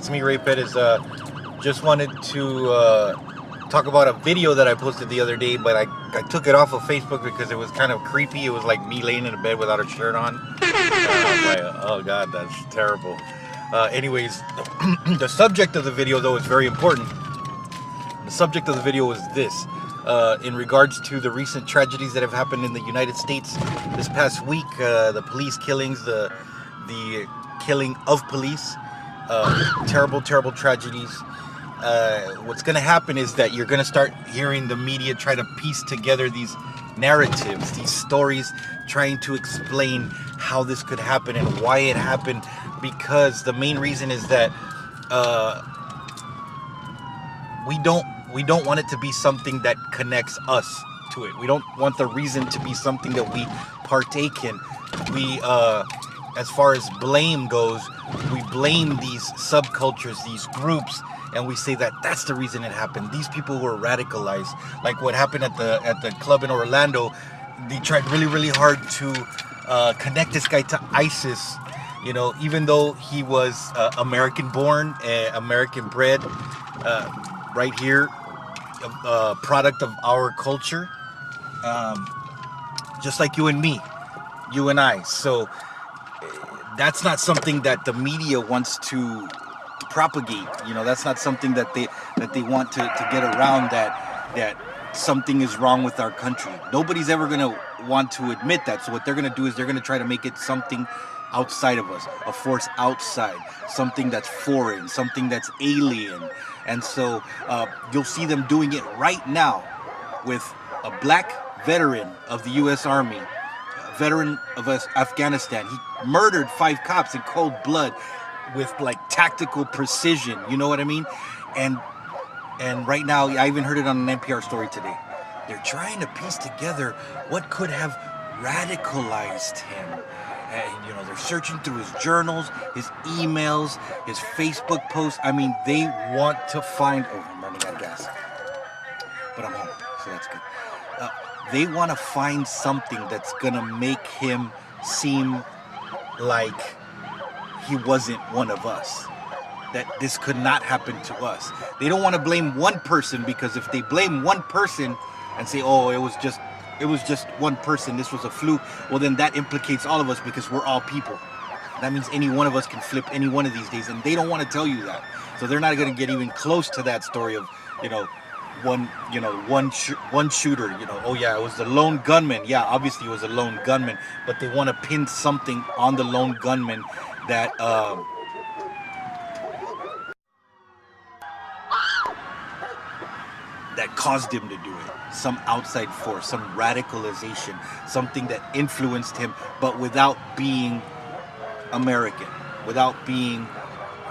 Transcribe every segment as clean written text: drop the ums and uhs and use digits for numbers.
It's me, Ray Pettis. Just wanted to talk about a video that I posted the other day, but I took it off of Facebook because it was kind of creepy. It was like me laying in a bed without a shirt on. I was like, oh God, that's terrible. Anyways, the subject of the video, though, is very important. The subject of the video is this. In regards to the recent tragedies that have happened in the United States this past week, the police killings, the killing of police, terrible tragedies. What's going to happen is that you're going to start hearing the media try to piece together these narratives, these stories, trying to explain how this could happen and why it happened, because the main reason is that we don't want it to be something that connects us to it. We don't want the reason to be something that we partake in. We, as far as blame goes, we blame these subcultures, these groups, and we say that that's the reason it happened. These people were radicalized. Like what happened at the club in Orlando, they tried really hard to connect this guy to ISIS. You know, even though he was American born, American bred, right here, product of our culture, just like you and me, you and I. So that's not something that the media wants to propagate. You know, that's not something that they want to get around, that something is wrong with our country. Nobody's ever going to want to admit that. So what they're going to do is they're going to try to make it something outside of us, a force outside, something that's foreign, something that's alien. And so you'll see them doing it right now with a black veteran of the U.S. Army, a veteran of Afghanistan. He murdered 5 cops in cold blood with like tactical precision, you know what I mean? And right now, I even heard it on an NPR story today. They're trying to piece together what could have radicalized him. And, you know, they're searching through his journals, his emails, his Facebook posts. I mean, they want to find... Oh, I'm running out of gas. But I'm home, so that's good. They want to find something that's going to make him seem like he wasn't one of us. That this could not happen to us. They don't want to blame one person, because if they blame one person and say, oh, it was just one person, this was a fluke, well, then that implicates all of us, because we're all people. That means any one of us can flip any one of these days, and they don't want to tell you that. So they're not going to get even close to that story of, one shooter, oh yeah, it was the lone gunman. Yeah, obviously it was a lone gunman, but they want to pin something on the lone gunman that that caused him to do it. Some outside force, some radicalization, something that influenced him, but without being American, without being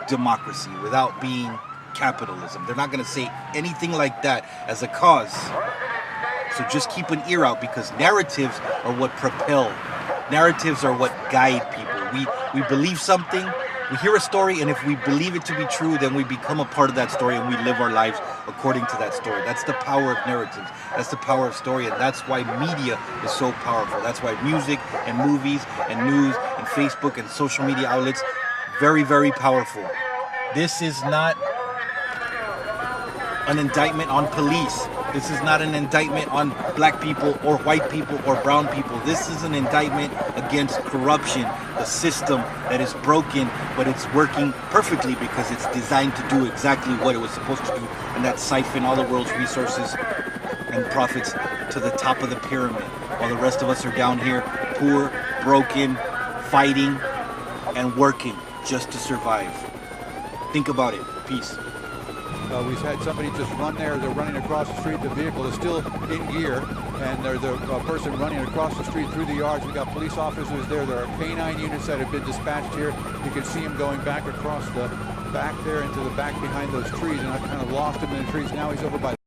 democracy, without being capitalism. They're not going to say anything like that as a cause. So just keep an ear out, because narratives are what propel. Narratives are what guide people. We believe something, we hear a story, and if we believe it to be true, then we become a part of that story and we live our lives according to that story. That's the power of narratives. That's the power of story, and that's why media is so powerful. That's why music and movies and news and Facebook and social media outlets, very powerful. This is not an indictment on police. This is not an indictment on black people or white people or brown people. This is an indictment against corruption, the system that is broken, but it's working perfectly because it's designed to do exactly what it was supposed to do, and that's siphon all the world's resources and profits to the top of the pyramid, while the rest of us are down here, poor, broken, fighting, and working just to survive. Think about it. Peace. We've had somebody just run there. They're running across the street. The vehicle is still in gear, and there's a person running across the street through the yards. We've got police officers there. There are canine units that have been dispatched here. You can see him going back across the back there into the back behind those trees, and I've kind of lost him in the trees. Now he's over by